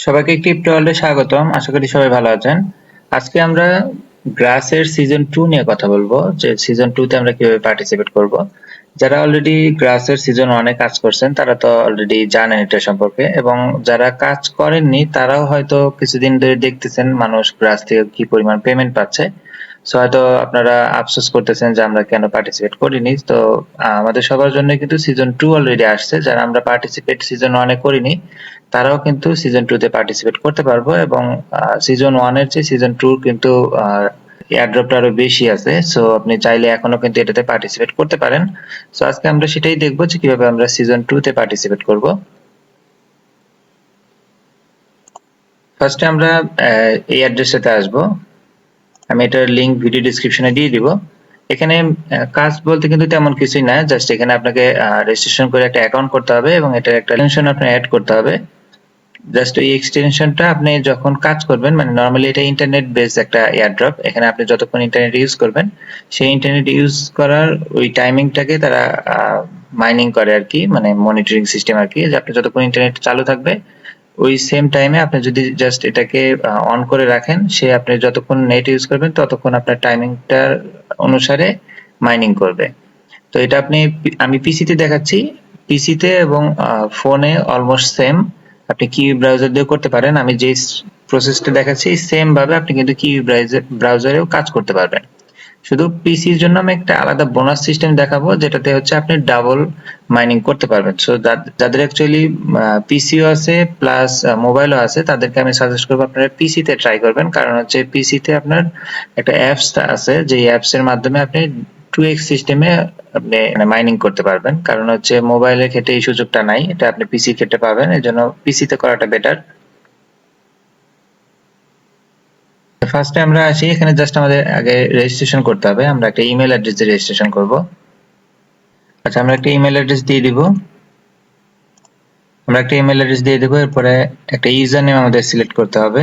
সবাইকে ক্রিপ্টো ওয়ার্ল্ডে স্বাগতম। আশা করি সবাই ভালো আছেন। আজকে আমরা গ্রাসের সিজন 2 নিয়ে কথা বলবো, যে সিজন 2 তে আমরা কিভাবে পার্টিসিপেট করব। যারা অলরেডি গ্রাসের সিজন 1 এ কাজ করছেন তারা তো অলরেডি জানেন এটা সম্পর্কে, এবং যারা কাজ করেননি তারাও হয়তো কিছুদিন ধরে দেখতেছেন মানুষ গ্রাস থেকে কি পরিমাণ পেমেন্ট পাচ্ছে। সো হয়তো আপনারা আফসোস করতেছেন যে আমরা কেন পার্টিসিপেট করিনি। তো আমাদের সবার জন্য কিন্তু সিজন 2 অলরেডি আসছে। যারা আমরা পার্টিসিপেট সিজন 1 এ করিনি তারাও কিন্তু সিজন 2 তে পার্টিসিপেট করতে পারবো, এবং সিজন 1 এর চেয়ে সিজন 2 কিন্তু এয়ারড্রপটা আরো বেশি আছে। সো আপনি চাইলে এখনো কিন্তু এটাতে পার্টিসিপেট করতে পারেন। সো আজকে আমরা সেটাই দেখবো যে কিভাবে আমরা সিজন 2 তে পার্টিসিপেট করব। ফার্স্টে আমরা এই অ্যাড্রেসটাতে আসবো। আমি এটার লিংক ভিডিও ডেসক্রিপশনে দিয়ে দিব। এখানে কাজ বলতে কিন্তু তেমন কিছুই না, জাস্ট এখানে আপনাকে রেজিস্ট্রেশন করে একটা অ্যাকাউন্ট করতে হবে এবং এটার একটা এক্সটেনশন আপনি অ্যাড করতে হবে। জাস্ট এই এক্সটেনশনটা আপনি যখন কাজ করবেন, মানে নরমালি এটা ইন্টারনেট বেস একটা এয়ারড্রপ, এখানে আপনি যতক্ষণ ইন্টারনেট ইউজ করবেন সেই ইন্টারনেট ইউজ করার ওই টাইমিংটাকে তারা মাইনিং করে আর কি, মানে মনিটরিং সিস্টেম আর কি, যে আপনি যতক্ষণ ইন্টারনেট চালু থাকবে ওই সেম টাইমে আপনি যদি জাস্ট এটাকে অন করে রাখেন, সে আপনি যতক্ষণ নেট ইউজ করবেন ততক্ষণ আপনার টাইমিংটার অনুসারে মাইনিং করবে। তো এটা আমি পিসিতে দেখাচ্ছি। পিসিতে এবং ফোনে অলমোস্ট সেম। আপনি কিউই ব্রাউজার দিয়েও করতে পারেন। আমি যে প্রসেসটা দেখাচ্ছি সেম ভাবে আপনি কিন্তু কিউই ব্রাউজারেও কাজ করতে পারবেন। শুধু পিসির জন্য আমি একটা আলাদা বোনাস সিস্টেম দেখাবো, যেটাতে হচ্ছে আপনি ডাবল মাইনিং করতে পারবেন। সো যাদের অ্যাকচুয়ালি পিসিও আছে প্লাস মোবাইলও আছে তাদেরকে আমি সাজেস্ট করবো আপনারা পিসিতে ট্রাই করবেন, কারণ হচ্ছে পিসিতে আপনার একটা অ্যাপস আছে, যে অ্যাপস এর মাধ্যমে আপনি 2x সিস্টেমে আপনি মাইনিং করতে পারবেন। কারণ হচ্ছে মোবাইলের ক্ষেত্রে এই সুযোগটা নাই, এটা আপনি পিসির ক্ষেত্রে পাবেন, এর জন্য পিসিতে করাটা বেটার। ফার্স্টে আমরা আসি, এখানে জাস্ট আমাদের আগে রেজিস্ট্রেশন করতে হবে। আমরা একটা ইমেল অ্যাড্রেস দিয়ে রেজিস্ট্রেশন করব। আচ্ছা, আমরা একটা ইমেল অ্যাড্রেস দিয়ে দিব। এরপরে একটা ইউজার নেম আমাদের সিলেক্ট করতে হবে।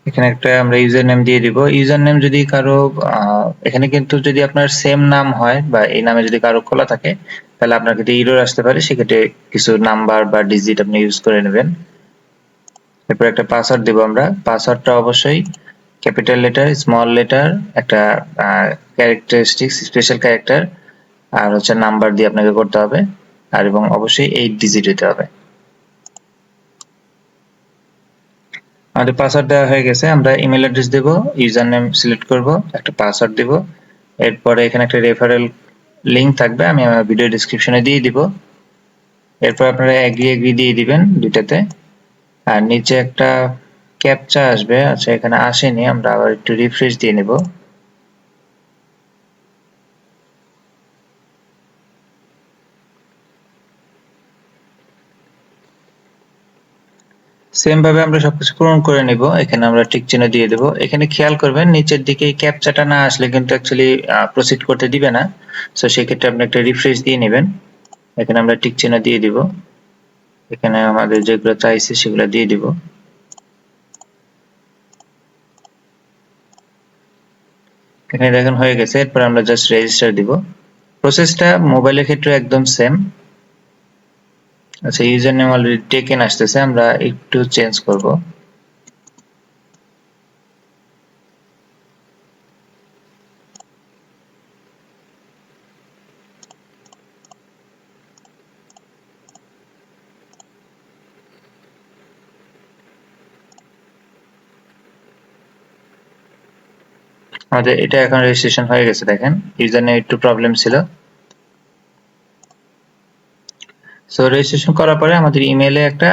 এখানে একটা আমরা ইউজার নেম দিয়ে দিব। ইউজার নেম যদি কারো এখানে কিন্তু যদি আপনার সেম নাম হয় বা এই নামে যদি কারো খোলা থাকে তাহলে আপনার ক্ষেত্রে এরর আসতে পারে, সেক্ষেত্রে কিছু নাম্বার বা ডিজিট আপনি ইউজ করে নেবেন। এরপর একটা পাসওয়ার্ড দিব আমরা। পাসওয়ার্ডটা অবশ্যই ক্যাপিটাল লেটার, স্মল লেটার, একটা ক্যারেক্টারিস্টিক্স স্পেশাল ক্যারেক্টার আর হচ্ছে নাম্বার দিয়ে আপনাকে করতে হবে, আর এবং অবশ্যই 8 ডিজিট হতে হবে। আমাদের পাসওয়ার্ড দেওয়া হয়ে গেছে। আমরা ইমেল অ্যাড্রেস দেব, ইউজার নেম সিলেক্ট করব, একটা পাসওয়ার্ড দেব। এরপরে এখানে একটা রেফারেল লিংক থাকবে, আমি আমার ভিডিও ডেসক্রিপশনে দিয়ে দিব। এরপর আপনারা এগ্রি দিয়ে দিবেন দুইটাতে। আর নিচে একটা ক্যাপচা আসবে। আচ্ছা, এখানে আসেনি, আমরা আবার একটু রিফ্রেশ দিয়ে নেব। সেম ভাবে আমরা সবকিছু পূরণ করে নিব। এখানে আমরা টিক চিহ্ন দিয়ে দেব। এখানে খেয়াল করবেন নিচের দিকে এই ক্যাপচাটা না আসলে কিন্তু অ্যাকচুয়ালি প্রসিড করতে দিবে না। সো সেক্ষেত্রে আপনি একটা রিফ্রেশ দিয়ে নেবেন। এখানে আমরা টিক চিহ্ন দিয়ে দিব। এখানে আমাদের যেগুলো চাইছে সেগুলো দিয়ে দিব। এখানে দেখেন হয়ে গেছে। এরপর আমরা জাস্ট রেজিস্টার দিব। প্রসেসটা মোবাইলের ক্ষেত্রে একদম সেম। আচ্ছা, ইউজার নেম অলরেডি টেকেন আসতেছে, আমরা একটু চেঞ্জ করব। আমাদের এটা এখন রেজিস্ট্রেশন হয়ে গেছে। দেখেন ইউজার নেম একটু প্রবলেম ছিল। সো রেজিস্ট্রেশন করার পরে আমাদের ইমেইলে একটা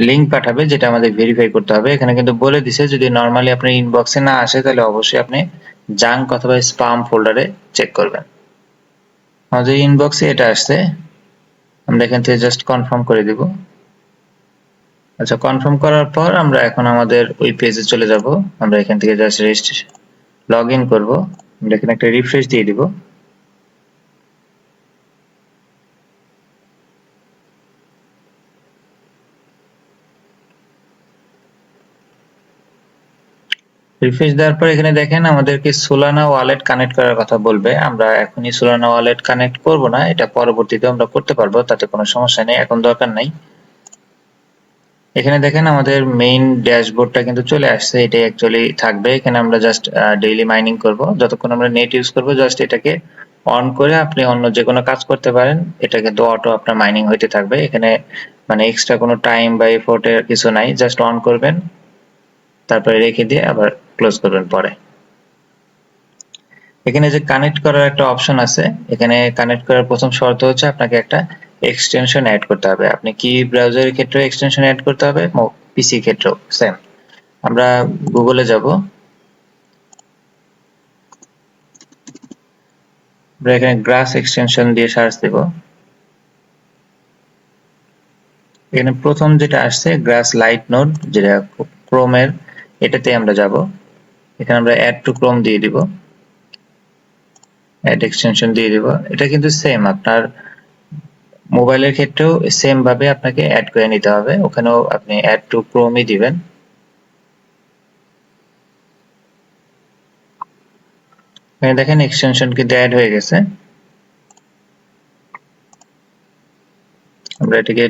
লিংক পাঠাবে, যেটা আমাদের ভেরিফাই করতে হবে। এখানে কিন্তু বলে দিছে যদি নরমালি আপনার ইনবক্সে না আসে তাহলে অবশ্যই আপনি জাঙ্ক অথবা স্পাম ফোল্ডারে চেক করবেন। আমাদের ইনবক্সে এটা আসছে, আমরা এখান থেকে জাস্ট কনফার্ম করে দিব। আচ্ছা, কনফার্ম করার পর আমরা এখন আমাদের ওই পেজে চলে যাব। আমরা এখান থেকে জাস্ট রেজিস্ট্রেশন লগ ইন করবো। আমরা এখানে একটা রিফ্রেশ দিয়ে দিব। রিফ্রেশ দেওয়ার পর এখানে দেখেন আমাদেরকে সোলানা ওয়ালেট কানেক্ট করার কথা বলবে। আমরা এখনই সোলানা ওয়ালেট কানেক্ট করব না, এটা পরবর্তীতে আমরা করতে পারবো, তাতে কোনো সমস্যা নেই, এখন দরকার নাই। এখানে দেখেন আমাদের মেইন ড্যাশবোর্ডটা কিন্তু চলে আসছে, এটাই অ্যাকচুয়ালি থাকবে। এখানে আমরা জাস্ট ডেইলি মাইনিং করব, যতক্ষণ আমরা নেট ইউজ করব জাস্ট এটাকে অন করে আপনি অন্য যে কোনো কাজ করতে পারেন, এটা কিন্তু অটো আপনার মাইনিং হইতে থাকবে। এখানে মানে এক্সট্রা কোনো টাইম বা এফোর্টের কিছু নাই, জাস্ট অন করবেন, তারপরে রেখে দিয়ে আবার ক্লোজ করবেন পরে। এখানে যে কানেক্ট করার একটা অপশন আছে, এখানে কানেক্ট করার প্রথম শর্ত হচ্ছে আপনাকে একটা এক্সটেনশন অ্যাড করতে হবে। আপনি কি ব্রাউজারের ক্ষেত্রে এক্সটেনশন অ্যাড করতে হবে, পিসি ক্ষেত্রেও সেম। আমরা গুগলে যাব, আমরা এখানে গ্রাস এক্সটেনশন দিয়ে সার্চ দেব। এখানে প্রথম যেটা আসছে গ্রাস লাইট নোড, যেটা ক্রোমের, এটাতে আমরা যাব। এখানে আমরা অ্যাড টু ক্রোম দিয়ে দিব, অ্যাড এক্সটেনশন দিয়ে দিব। এটা কিন্তু সেম, আপনার মোবাইলের ক্ষেত্রেও সেম ভাবে আপনাকে অ্যাড করে নিতে হবে, ওখানেও আপনি অ্যাড টু ক্রোমই দিবেন। এখানে দেখেন এক্সটেনশন কিন্তু অ্যাড হয়ে গেছে। আমরা এটাকে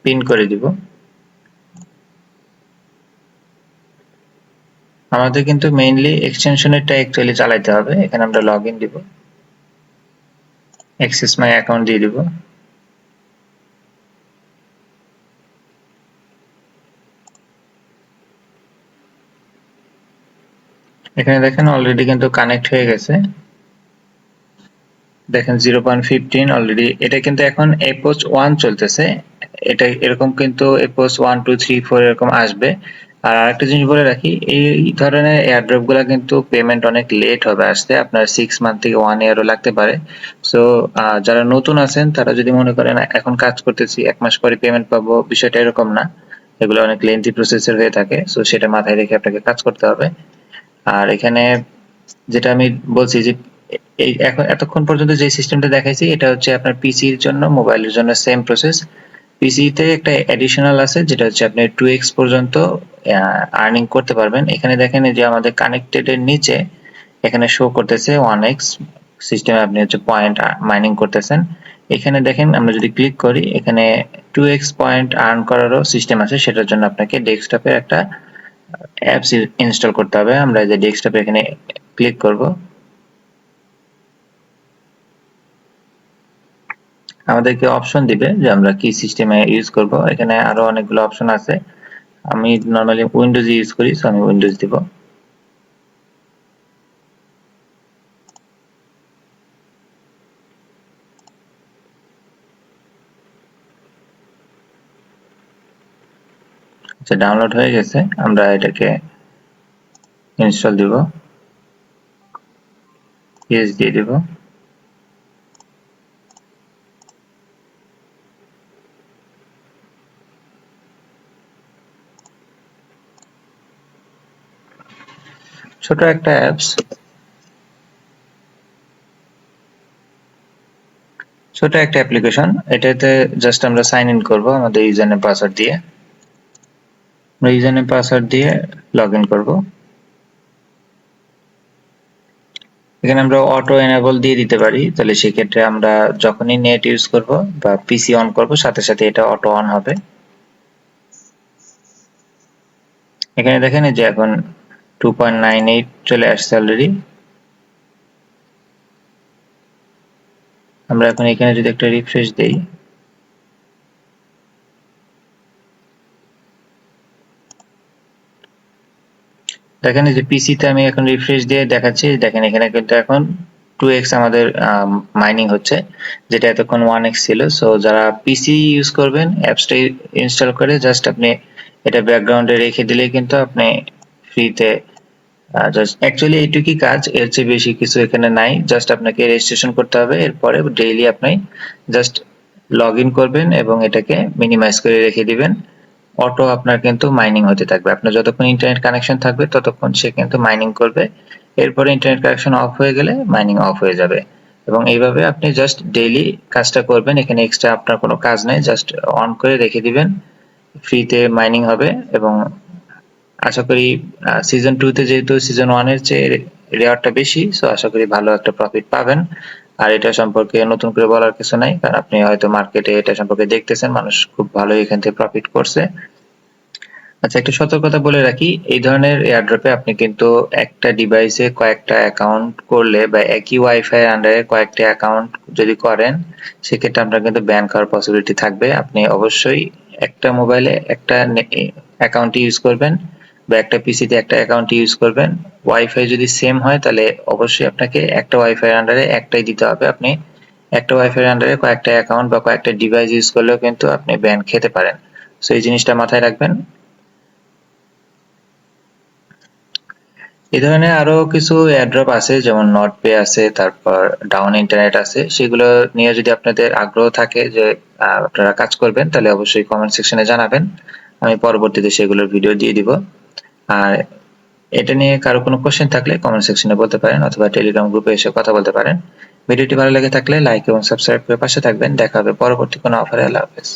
পিন করে দিব। আমাদের কিন্তু মেইনলি এক্সটেনশনেরটা অ্যাকচুয়ালি চালাইতে হবে। এখানে আমরা লগইন দিব, অ্যাক্সেস মাই অ্যাকাউন্ট দিয়ে দিব। এখানে দেখেন অলরেডি কিন্তু কানেক্ট হয়ে গেছে, দেখেন 0.15 অলরেডি। এটা কিন্তু এখন এপোস্ট 1 চলতেছে, এটা এরকম কিন্তু এপোস্ট 1 2 3 4 এরকম আসবে। আর আরেকটা জিনিস বলে রাখি, এই ধরনের এয়ারড্রপ গুলা কিন্তু পেমেন্ট অনেক লেট হবে আসতে, আপনার 6 মান্থ থেকে 1 ইয়ারও লাগতে পারে। সো যারা নতুন আছেন তারা যদি মনে করেন এখন কাজ করতেছি 1 মাস পরে পেমেন্ট পাবো, বিষয়টা এরকম না, এগুলো অনেক লেন্থি প্রসেসর হয়ে থাকে। সো সেটা মাথায় রেখে আপনাকে কাজ করতে হবে। আর এখানে যেটা আমি বলছি যে এই এখন এতক্ষণ পর্যন্ত যে সিস্টেমটা দেখাইছি, এটা হচ্ছে আপনার পিসির জন্য, মোবাইলের জন্য সেম প্রসেস। পিসিতে একটা এডিশনাল আছে, যেটা হচ্ছে আপনি 2x পর্যন্ত আর্নিং করতে পারবেন। এখানে দেখেন যে আমাদের কানেক্টেড এর নিচে এখানে শো করতেছে 1x সিস্টেমে আপনি হচ্ছে পয়েন্ট মাইনিং করতেছেন। এখানে দেখেন আমরা যদি ক্লিক করি, এখানে 2x পয়েন্ট আর্ন করারও সিস্টেম আছে, সেটার জন্য আপনাকে ডেস্কটপে একটা অ্যাপস ইনস্টল করতে হবে। আমরা যে ডেস্কটপে এখানে ক্লিক করব, আমাদেরকে অপশন দিবে যে আমরা কি সিস্টেমে ইউজ করব। এখানে আরো অনেকগুলো অপশন আছে, আমি নরমালি উইন্ডোজ ইউজ করি, সো আমি উইন্ডোজ দিব। আচ্ছা, ডাউনলোড হয়ে গেছে, আমরা এটাকে ইনস্টল দিব, ইয়েস দিয়ে দিব। ছোট একটা অ্যাপস, ছোট একটা অ্যাপ্লিকেশন। এটাতে জাস্ট আমরা সাইন ইন করব আমাদের ইউজার নেম পাসওয়ার্ড দিয়ে। আমরা ইউজার নেম পাসওয়ার্ড দিয়ে লগ ইন করবো। এখানে আমরা অটো এনেবল দিয়ে দিতে পারি, তাহলে সেক্ষেত্রে আমরা যখনই নেট ইউজ করব বা পিসি অন করব সাথে সাথে এটা অটো অন হবে। এখানে দেখেন যে এখন 2.98 চলে আসছে অলরেডি। আমরা এখন এখানে যদি একটা রিফ্রেশ দেই, দেখেন যে পিসিতে আমি এখন রিফ্রেশ দিয়ে দেখাচ্ছি, দেখেন এখানে কিন্তু এখন 2x আমাদের মাইনিং হচ্ছে, যেটা এতক্ষণ 1x ছিল। সো যারা পিসি ইউজ করবেন, অ্যাপসটা ইনস্টল করে জাস্ট আপনি এটা ব্যাকগ্রাউন্ডে রেখে দিলে কিন্তু আপনি ফ্রিতে জাস্ট অ্যাকচুয়ালি এইটুকুই কাজ, এর চেয়ে বেশি কিছু এখানে নাই। জাস্ট আপনাকে রেজিস্ট্রেশন করতে হবে, এরপরে ডেইলি আপনি জাস্ট লগ ইন করবেন এবং এটাকে মিনিমাইজ করে রেখে দিবেন। অটো আপনার কিন্তু মাইনিং হতে থাকবে, আপনার যতক্ষণ ইন্টারনেট কানেকশন থাকবে ততক্ষণ সে কিন্তু মাইনিং করবে, এরপরে ইন্টারনেট কানেকশন অফ হয়ে গেলে মাইনিং অফ হয়ে যাবে। এবং এইভাবে আপনি জাস্ট ডেইলি কাজটা করবেন, এখানে এক্সট্রা আপনার কোনো কাজ নেই, জাস্ট অন করে রেখে দিবেন, ফ্রিতে মাইনিং হবে এবং আশা করি সিজন 2 তে যেহেতু সিজন 1 এর চেয়ে রেওয়ার্ডটা বেশি, সো আশা করি ভালো একটা প্রফিট পাবেন। আর এটা সম্পর্কে নতুন করে বলার কিছু নাই, কারণ আপনি হয়তো মার্কেটে এটা সম্পর্কে দেখতেছেন মানুষ খুব ভালোই এখান থেকে প্রফিট করছে। আচ্ছা, একটা সতর্কতা বলে রাখি, এই ধরনের এয়ারড্রপে আপনি কিন্তু একটা ডিভাইসে কয়েকটা অ্যাকাউন্ট করলে বা একই ওয়াইফাই এর আন্ডারে কয়েকটা অ্যাকাউন্ট যদি করেন, সেক্ষেত্রে আপনার কিন্তু ব্যান খাওয়ার পসিবিলিটি থাকবে। আপনি অবশ্যই একটা মোবাইলে একটা অ্যাকাউন্ট ইউজ করবেন বা একটা পিসিতে একটা অ্যাকাউন্ট ইউজ করবেন। ওয়াইফাই যদি সেম হয় তাহলে অবশ্যই আপনাকে একটা ওয়াইফাই এর আন্ডারে একটাই দিতে হবে। আপনি একটা ওয়াইফাই এর আন্ডারে কয়েকটা অ্যাকাউন্ট বা কয়েকটা ডিভাইস ইউজ করলেও কিন্তু আপনি ব্যান খেতে পারেন। সো এই জিনিসটা মাথায় রাখবেন। এই ধরনের আরো কিছু এয়ারড্রপ আছে, যেমন নটপে আছে, তারপর ডাউন ইন্টারনেট আছে। সেগুলো নিয়ে যদি আপনাদের আগ্রহ থাকে যে আপনারা কাজ করবেন, তাহলে অবশ্যই কমেন্ট সেকশনে জানাবেন, আমি পরবর্তীতে সেগুলোর ভিডিও দিয়ে দিব। আর এটা নিয়ে কারো কোনো কোশ্চেন থাকলে কমেন্ট সেকশনে বলতে পারেন, অথবা টেলিগ্রাম গ্রুপে এসে কথা বলতে পারেন। ভিডিওটি ভালো লেগে থাকলে লাইক এবং সাবস্ক্রাইব করে পাশে থাকবেন। দেখা হবে পরবর্তী কোনো অফারে। আল্লাহ হাফেজ।